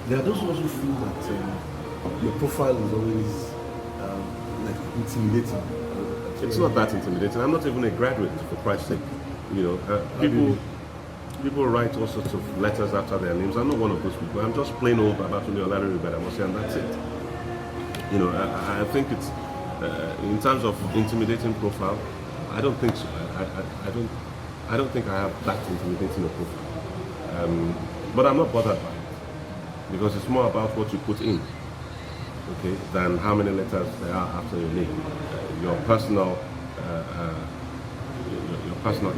There are those who also feel that your profile is always like intimidating. It's not that intimidating. I'm not even a graduate, for Christ's sake. You know, people write all sorts of letters after their names. I'm not one of those people. I'm just plain old Babatunde GBADAMOSI, and that's it. You know, I think it's in terms of intimidating profile. I don't think so. I don't think I have that intimidating a profile. But I'm not bothered by it because it's more about what you put in, okay, than how many letters there are after your name. Your personal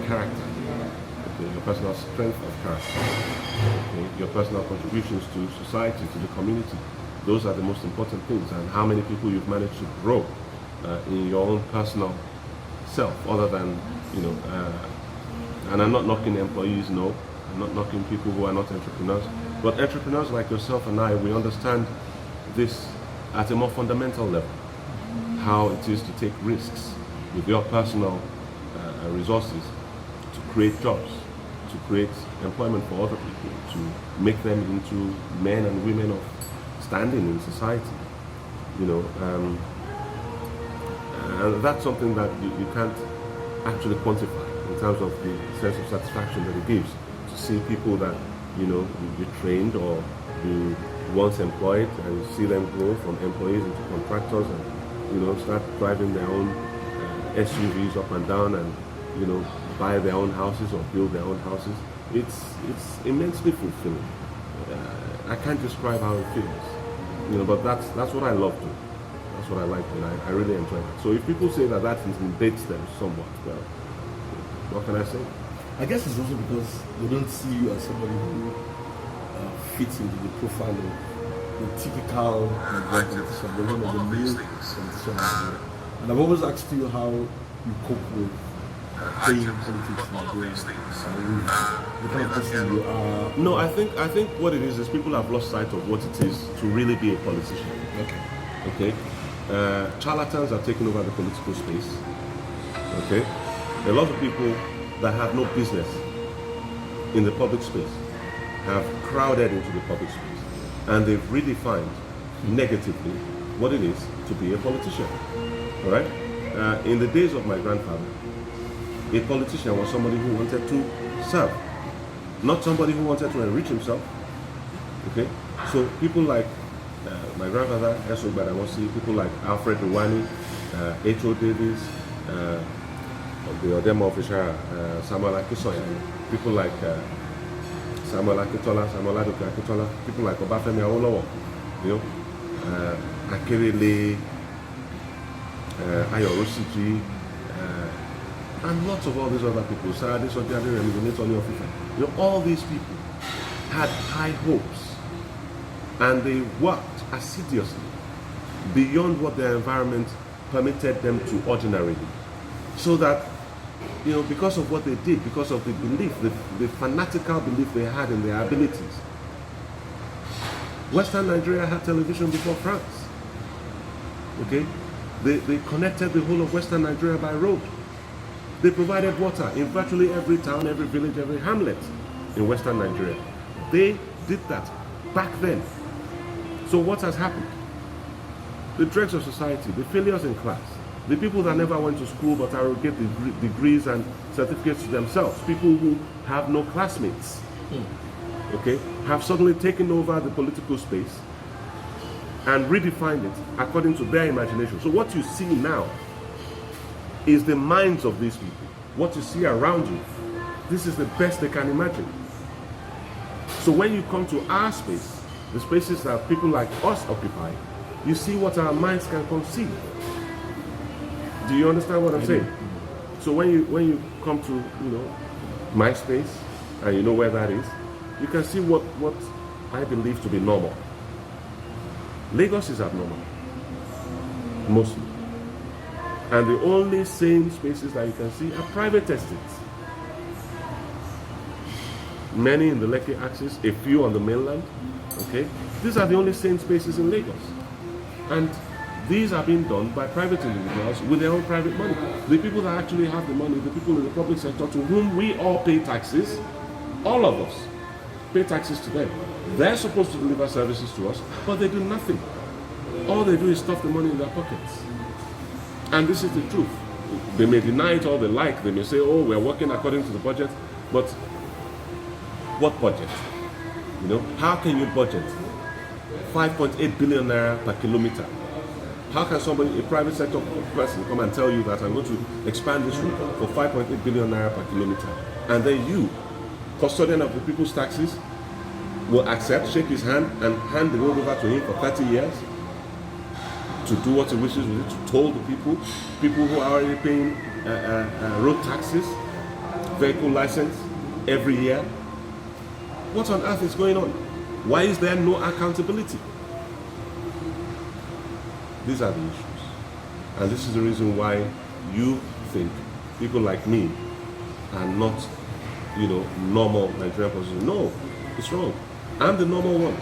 character, okay, your personal strength of character, okay, your personal contributions to society, to the community. Those are the most important things, and how many people you've managed to grow in your own personal self, other than, you know, and I'm not knocking employees, no, I'm not knocking people who are not entrepreneurs, but entrepreneurs like yourself and I, we understand this at a more fundamental level, how it is to take risks with your personal resources to create jobs, to create employment for other people, to make them into men and women of standing in society, you know, and that's something that you can't actually quantify in terms of the sense of satisfaction that it gives to see people that, you know, you trained or you once employed, and you see them grow from employees into contractors, and, you know, start driving their own SUVs up and down, and, you know, buy their own houses or build their own houses. It's immensely fulfilling. I can't describe how it feels, you know, but that's what I love doing. That's what I like, and I really enjoy it. So if people say that intimidates them somewhat, well, what can I say? I guess it's also because they don't see you as somebody who fits into the profile of the typical politician, the one of the male politician. And I've always asked you how you cope with playing politics in Nigeria, the kind of person you are. No, I think what it is people have lost sight of what it is to really be a politician. Okay. Charlatans have taken over the political space. Okay. A lot of people that have no business in the public space have crowded into the public space, and they've redefined negatively what it is to be a politician. All right. In the days of my grandfather, a politician was somebody who wanted to serve, not somebody who wanted to enrich himself. Okay, so people like my grandfather, GBADAMOSI, people like Alfred Rwani, H.O. Davis, the Odema official, Samuel Akisoya, people like Samuel Akitola, Samuel Aduke Akitola, people like Obafemi Awolowo, you know, Akerele, Ayo Rosiji, and lots of all these other people, Sarah Desojade, you know, all these people had high hopes, and they worked assiduously beyond what their environment permitted them to ordinarily, so that, you know, because of what they did, because of the belief, the fanatical belief they had in their abilities, Western Nigeria had television before France. Okay, they connected the whole of Western Nigeria by road. They provided water in virtually every town, every village, every hamlet in Western Nigeria. They did that back then. So what has happened? The dregs of society, the failures in class, the people that never went to school but arrogate the degrees and certificates to themselves, people who have no classmates, okay, have suddenly taken over the political space and redefined it according to their imagination. So what you see now is the minds of these people. What you see around you, this is the best they can imagine. So when you come to our space, the spaces that people like us occupy, you see what our minds can conceive. Do you understand what I'm saying? So when you come to, you know, my space, and you know where that is, you can see what I believe to be normal. Lagos is abnormal, mostly. And the only sane spaces that you can see are private estates. Many in the Lekki axis, a few on the mainland, okay? These are the only sane spaces in Lagos. And these are being done by private individuals with their own private money. The people that actually have the money, the people in the public sector to whom we all pay taxes, all of us, pay taxes to them. They're supposed to deliver services to us, but they do nothing. All they do is stuff the money in their pockets. And this is the truth. They may deny it all they like. They may say, oh, we're working according to the budget. But what budget? You know, how can you budget 5.8 billion naira per kilometer? How can somebody, a private sector person, come and tell you that I'm going to expand this route for 5.8 billion naira per kilometer? And then you, custodian of the people's taxes, will accept, shake his hand, and hand the road over to him for 30 years to do what he wishes with it, to toll the people who are already paying road taxes, vehicle license every year. What on earth is going on? Why is there no accountability? These are the issues. And this is the reason why you think people like me are not, you know, normal Nigerian politicians. No, it's wrong. I'm the normal one.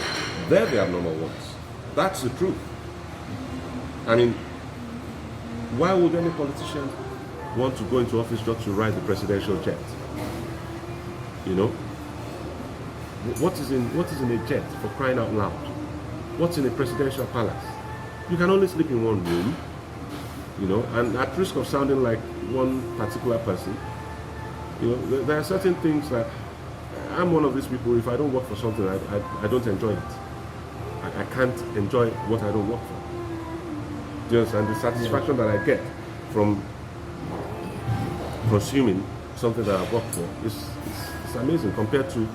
They're the abnormal ones. That's the truth. I mean, why would any politician want to go into office just to ride the presidential jet? You know? What is in a jet, for crying out loud? What's in a presidential palace? You can only sleep in one room, you know, and at risk of sounding like one particular person, you know, there are certain things that I'm one of these people. If I don't work for something, I don't enjoy it. I can't enjoy what I don't work for. Do you understand? The satisfaction that I get from consuming something that I've worked for is amazing compared to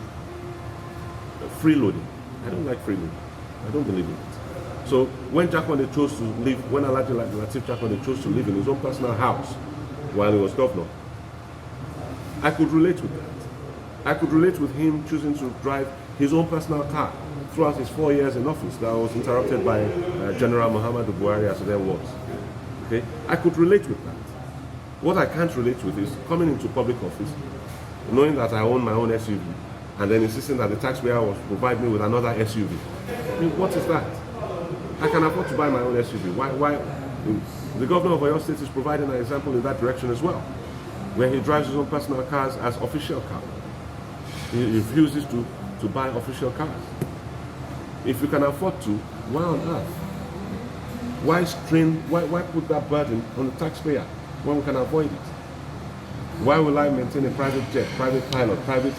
freeloading. I don't like freeloading. I don't believe in it. So when Jakonde chose to live, when Alhaji Lateef Jakonde chose to live in his own personal house while he was governor, I could relate with that. I could relate with him choosing to drive his own personal car throughout his 4 years in office that was interrupted by General Muhammadu Buhari as it then was. Okay? I could relate with that. What I can't relate with is coming into public office, knowing that I own my own SUV, and then insisting that the taxpayer will provide me with another SUV. I mean, what is that? I can afford to buy my own SUV. Why? The governor of Oyo State is providing an example in that direction as well, where he drives his own personal cars as official cars. He refuses to buy official cars. If you can afford to, why on earth? Why put that burden on the taxpayer when we can avoid it? Why will I maintain a private jet, private pilot, private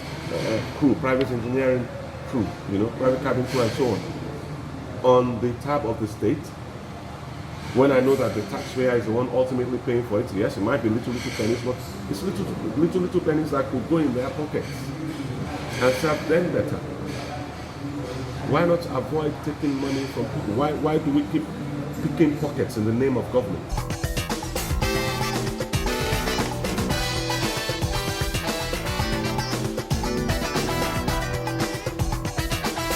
crew, private engineering crew, you know, private cabin crew and so on the tab of the state, when I know that the taxpayer is the one ultimately paying for it? Yes, it might be little pennies, but it's little pennies that could go in their pockets and serve them better. Why not avoid taking money from people? Why do we keep picking pockets in the name of government?